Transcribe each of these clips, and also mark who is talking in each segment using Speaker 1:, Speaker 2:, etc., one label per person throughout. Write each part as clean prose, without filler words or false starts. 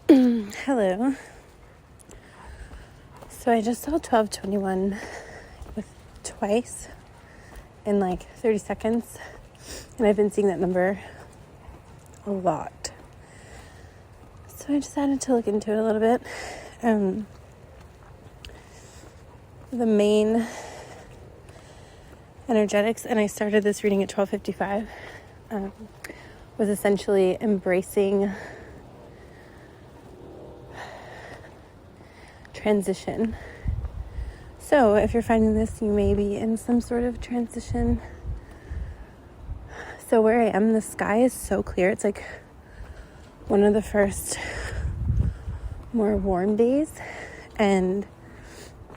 Speaker 1: Hello. So I just saw 1221 with twice in like 30 seconds, and I've been seeing that number a lot. So I decided to look into it a little bit. The main energetics, and I started this reading at 12:55, was essentially embracing transition. So if you're finding this, you may be in some sort of transition. So where I am, the sky is so clear. It's like one of the first more warm days, and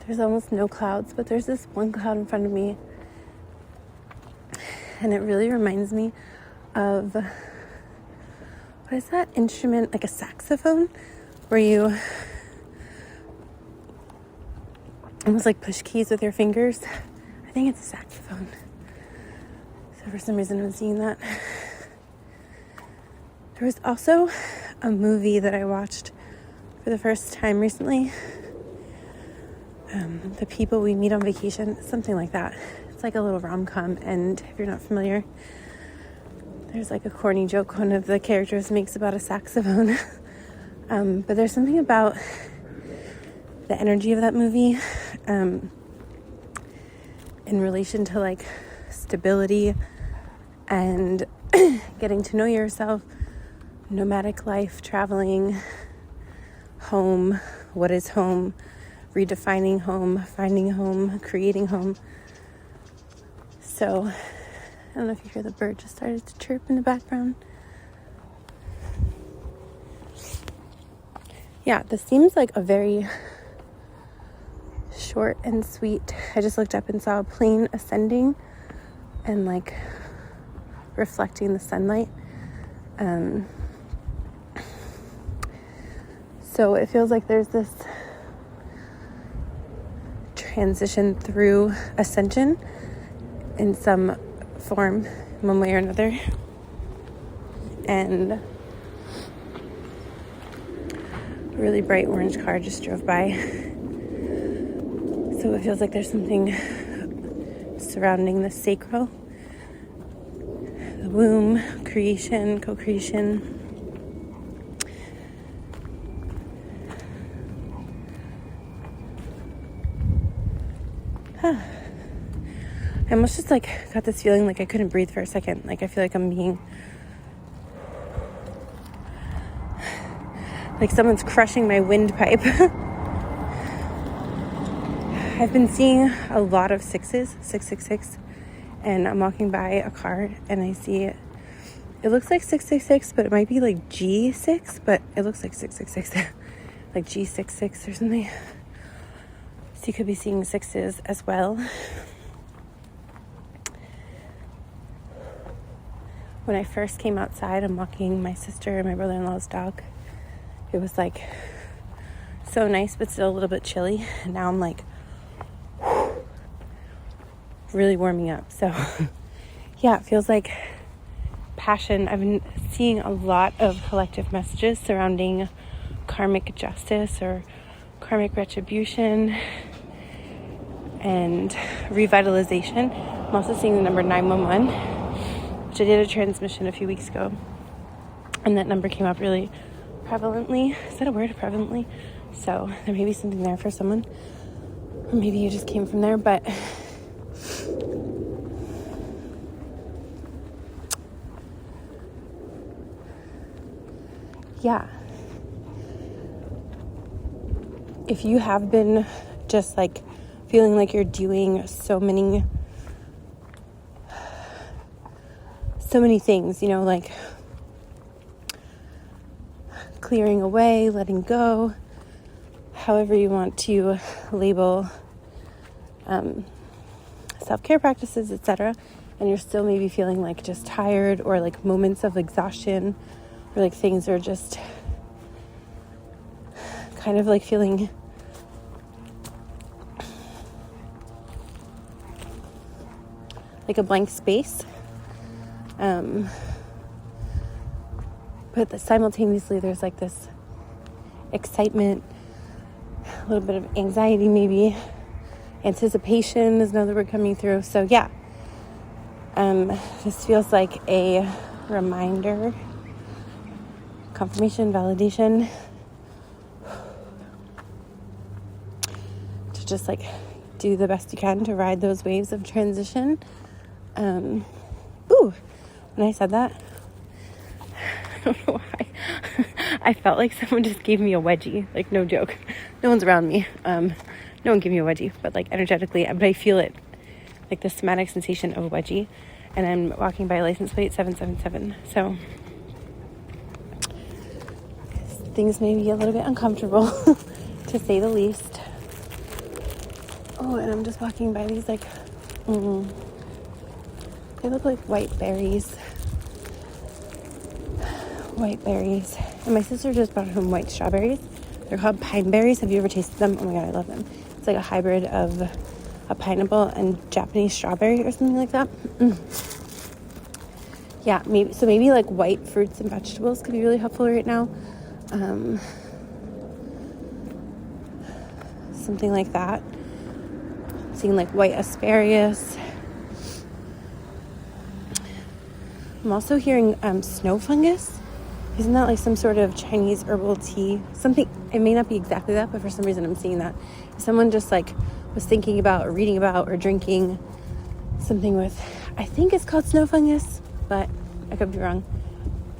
Speaker 1: there's almost no clouds, but there's this one cloud in front of me, and it really reminds me of, what is that instrument, like a saxophone, where you almost like push keys with your fingers. I think it's a saxophone. So for some reason I'm seeing that. There was also a movie that I watched for the first time recently. The People We Meet on Vacation, something like that. It's like a little rom-com, and if you're not familiar, there's like a corny joke one of the characters makes about a saxophone. But there's something about the energy of that movie in relation to like stability and getting to know yourself, nomadic life, traveling, home, what is home, redefining home, finding home, creating home. So I don't know if you hear the bird just started to chirp in the background. Yeah, this seems like a very short and sweet. I just looked up and saw a plane ascending and like reflecting the sunlight. So it feels like there's this transition through ascension in some form, one way or another. And a really bright orange car just drove by. So it feels like there's something surrounding the sacral, the womb, creation, co-creation. I almost just like got this feeling like I couldn't breathe for a second. Like I feel like I'm being, like someone's crushing my windpipe. I've been seeing a lot of sixes, 666, and I'm walking by a car and I see it. It looks like 666, but it might be like G6, but it looks like 666, like G66 or something. So you could be seeing sixes as well. When I first came outside, I'm walking my sister and my brother-in-law's dog. It was like so nice, but still a little bit chilly. And now I'm like really warming up. So yeah, it feels like passion. I've been seeing a lot of collective messages surrounding karmic justice or karmic retribution and revitalization. I'm also seeing the number 911, which I did a transmission a few weeks ago, and that number came up really prevalently. Is that a word, prevalently? So there may be something there for someone, or maybe you just came from there, but yeah, if you have been just like feeling like you're doing so many things, you know, like clearing away, letting go, however you want to label self-care practices, etc., and you're still maybe feeling like just tired or like moments of exhaustion, or like things are just kind of like feeling like a blank space. But simultaneously there's like this excitement, a little bit of anxiety maybe. Anticipation is another word coming through. So yeah, this feels like a reminder, confirmation, validation to just like do the best you can to ride those waves of transition. When I said that, I don't know why, I felt like someone just gave me a wedgie, like no joke. No one's around me. No one gave me a wedgie, but like energetically, but I feel it, like the somatic sensation of a wedgie. And I'm walking by license plate 777. So things may be a little bit uncomfortable to say the least. Oh, and I'm just walking by these like, they look like white berries. White berries. And my sister just brought home white strawberries. They're called pine berries. Have you ever tasted them? Oh my God, I love them. It's like a hybrid of a pineapple and Japanese strawberry or something like that. Yeah, maybe like white fruits and vegetables could be really helpful right now. Something like that. Seeing like white asparagus. I'm also hearing snow fungus. Isn't that like some sort of Chinese herbal tea? Something, it may not be exactly that, but for some reason I'm seeing that. Someone just like was thinking about or reading about or drinking something with, I think it's called snow fungus, but I could be wrong.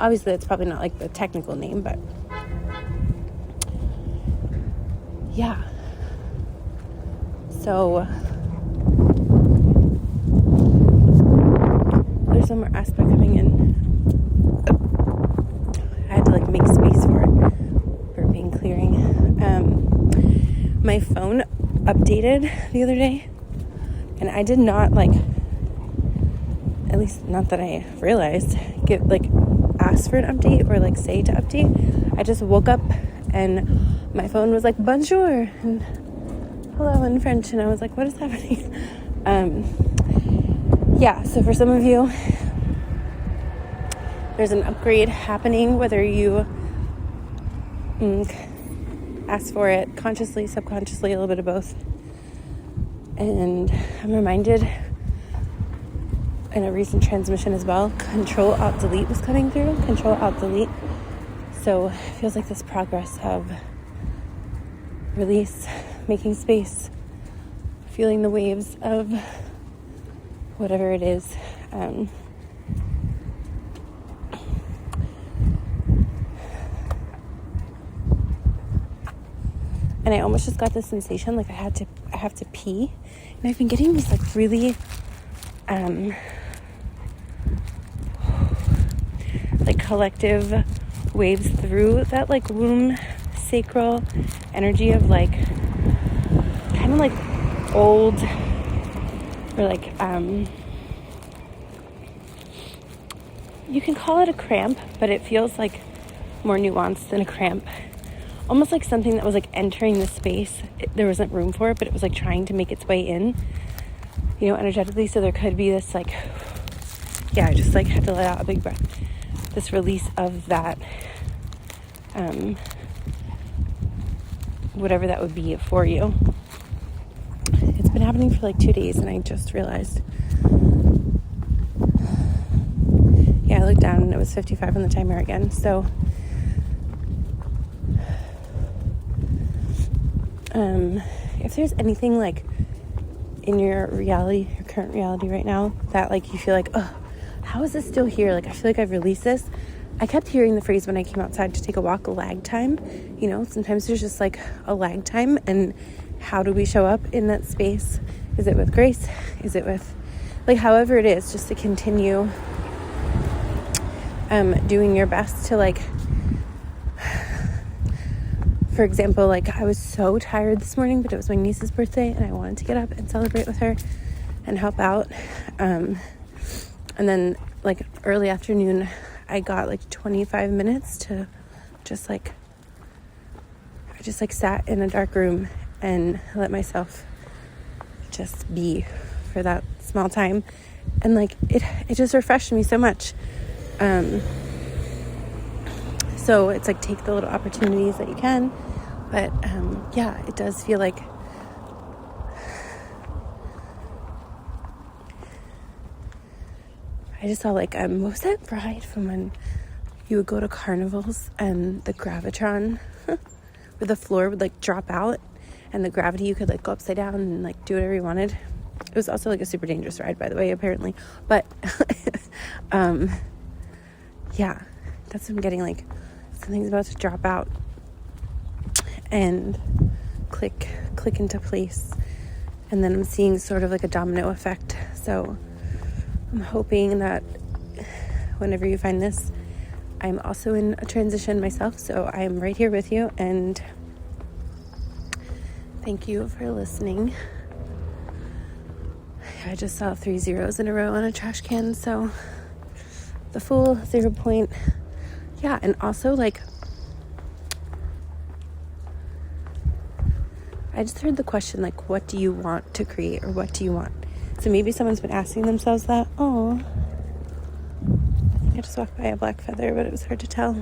Speaker 1: Obviously it's probably not like the technical name, but yeah. So there's some more aspect coming in. I had to like make space for being clearing. My phone updated the other day, and I did not like, at least not that I realized, ask for an update or like say to update. I just woke up and my phone was like bonjour and hello in French, and I was like, what is happening? Yeah, so for some of you, there's an upgrade happening, whether you ask for it consciously, subconsciously, a little bit of both. And I'm reminded in a recent transmission as well, Control-Alt-Delete was coming through. Control-Alt-Delete. So it feels like this progress of release, making space, feeling the waves of whatever it is. And I almost just got this sensation like I have to pee. And I've been getting these like really like collective waves through that like womb sacral energy of like kind of like old or like you can call it a cramp, but it feels like more nuanced than a cramp. Almost like something that was like entering the space. There wasn't room for it, but it was like trying to make its way in, you know, energetically. So there could be this like, yeah, I just like had to let out a big breath. This release of that, whatever that would be for you. It's been happening for like 2 days, and I just realized. Yeah, I looked down and it was 55 on the timer again. So if there's anything like in your reality, your current reality right now, that like you feel like, oh, how is this still here? Like I feel like I've released this. I kept hearing the phrase when I came outside to take a walk, lag time. You know, sometimes there's just like a lag time, and how do we show up in that space? Is it with grace? Is it with like however it is, just to continue doing your best to like, for example, like I was so tired this morning, but it was my niece's birthday and I wanted to get up and celebrate with her and help out. And then like early afternoon, I got like 25 minutes to just like, I just like sat in a dark room and let myself just be for that small time. And like, it just refreshed me so much. So it's like take the little opportunities that you can. But yeah, it does feel like I just saw like what was that ride from when you would go to carnivals and the gravitron where the floor would like drop out and the gravity, you could like go upside down and like do whatever you wanted. It was also like a super dangerous ride, by the way, apparently. But yeah, that's what I'm getting, like something's about to drop out and click into place. And then I'm seeing sort of like a domino effect. So I'm hoping that whenever you find this, I'm also in a transition myself. So I am right here with you. And thank you for listening. I just saw 3 zeros in a row on a trash can. So the full 0 point. Yeah. And also like, I just heard the question, like, what do you want to create or what do you want? So maybe someone's been asking themselves that. Oh, I think I just walked by a black feather, but it was hard to tell.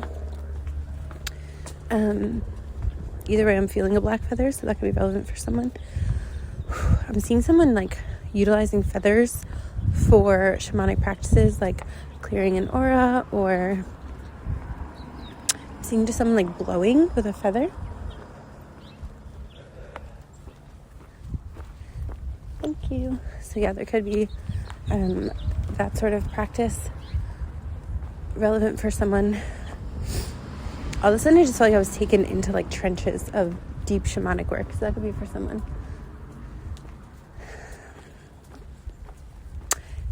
Speaker 1: Either way, I'm feeling a black feather, so that could be relevant for someone. I'm seeing someone like utilizing feathers for shamanic practices, like clearing an aura, or I'm seeing just someone like blowing with a feather. Thank you. So yeah, there could be that sort of practice relevant for someone. All of a sudden I just felt like I was taken into like trenches of deep shamanic work. So that could be for someone.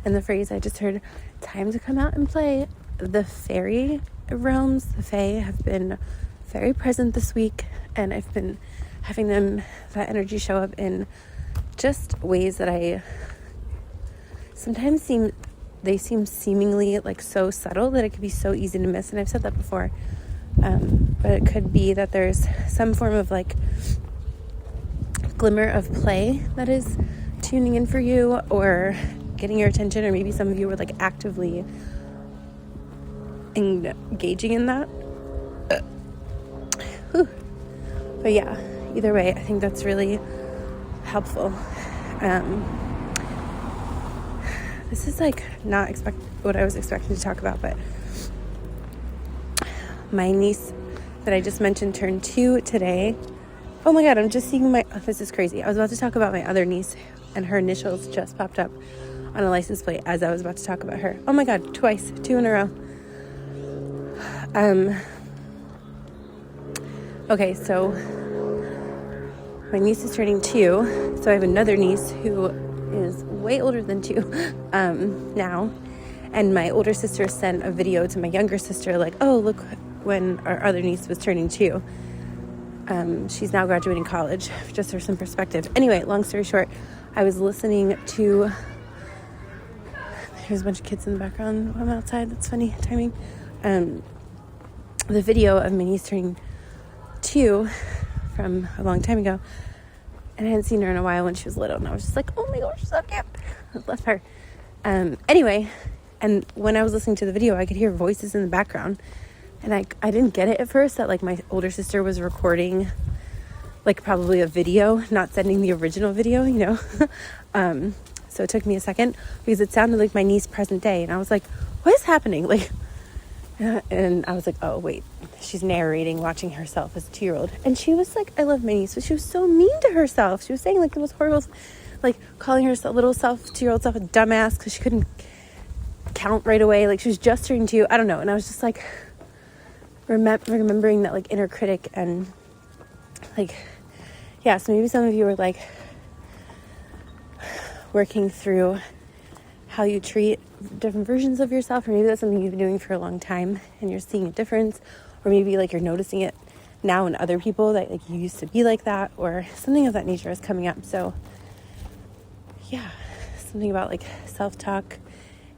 Speaker 1: And the phrase I just heard, time to come out and play. The fairy realms, the fae, have been very present this week. And I've been having that energy show up in just ways that I sometimes seem seemingly like so subtle that it could be so easy to miss. And I've said that before. But it could be that there's some form of like glimmer of play that is tuning in for you or getting your attention, or maybe some of you were like actively engaging in that. But yeah, either way, I think that's really helpful. This is like not what I was expecting to talk about, but my niece that I just mentioned turned 2 today. Oh my God, I'm just seeing this is crazy. I was about to talk about my other niece and her initials just popped up on a license plate as I was about to talk about her. Oh my God, twice, 2 in a row. Okay, so my niece is turning 2, so I have another niece who is way older than 2 now, and my older sister sent a video to my younger sister like, oh, look, when our other niece was turning 2. She's now graduating college, just for some perspective. Anyway, long story short, I was listening to, there's a bunch of kids in the background while I'm outside, that's funny timing, the video of my niece turning 2 from a long time ago, and I hadn't seen her in a while when she was little, and I was just like, oh my gosh, so cute. I love her. Anyway, and when I was listening to the video, I could hear voices in the background, and I didn't get it at first that like my older sister was recording like probably a video, not sending the original video, you know. So it took me a second because it sounded like my niece present day, and I was like, what is happening? Like, and I was like, oh wait, she's narrating watching herself as a 2-year-old. And she was like, I love my niece, but she was so mean to herself. She was saying like the most horrible, like calling her little 2-year-old self a dumbass because she couldn't count right away. Like she was just turning 2, I don't know. And I was just like remembering that like inner critic, and like, yeah, so maybe some of you are like working through how you treat different versions of yourself, or maybe that's something you've been doing for a long time and you're seeing a difference, or maybe like you're noticing it now in other people that like you used to be like that, or something of that nature is coming up. So yeah, something about like self-talk,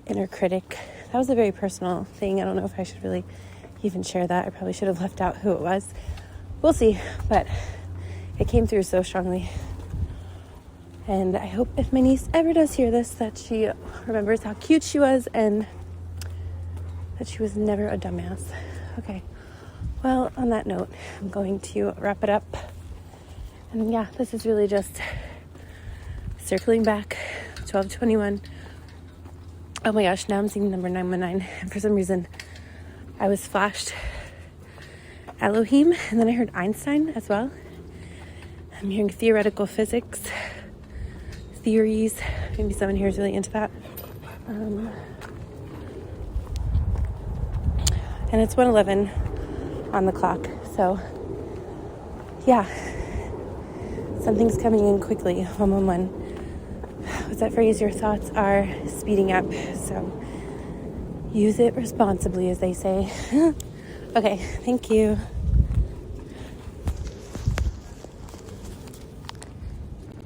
Speaker 1: inner critic. That was a very personal thing. I don't know if I should really even share that. I probably should have left out who it was. We'll see, but it came through so strongly. And I hope if my niece ever does hear this, that she remembers how cute she was and that she was never a dumbass. Okay. Well, on that note, I'm going to wrap it up. And yeah, this is really just circling back, 1221. Oh my gosh, now I'm seeing number 919. And for some reason, I was flashed Elohim, and then I heard Einstein as well. I'm hearing theoretical physics, theories. Maybe someone here is really into that. And it's 1:11 on the clock. So, yeah. Something's coming in quickly. 111. What's that phrase? Your thoughts are speeding up. So, use it responsibly, as they say. Okay, thank you.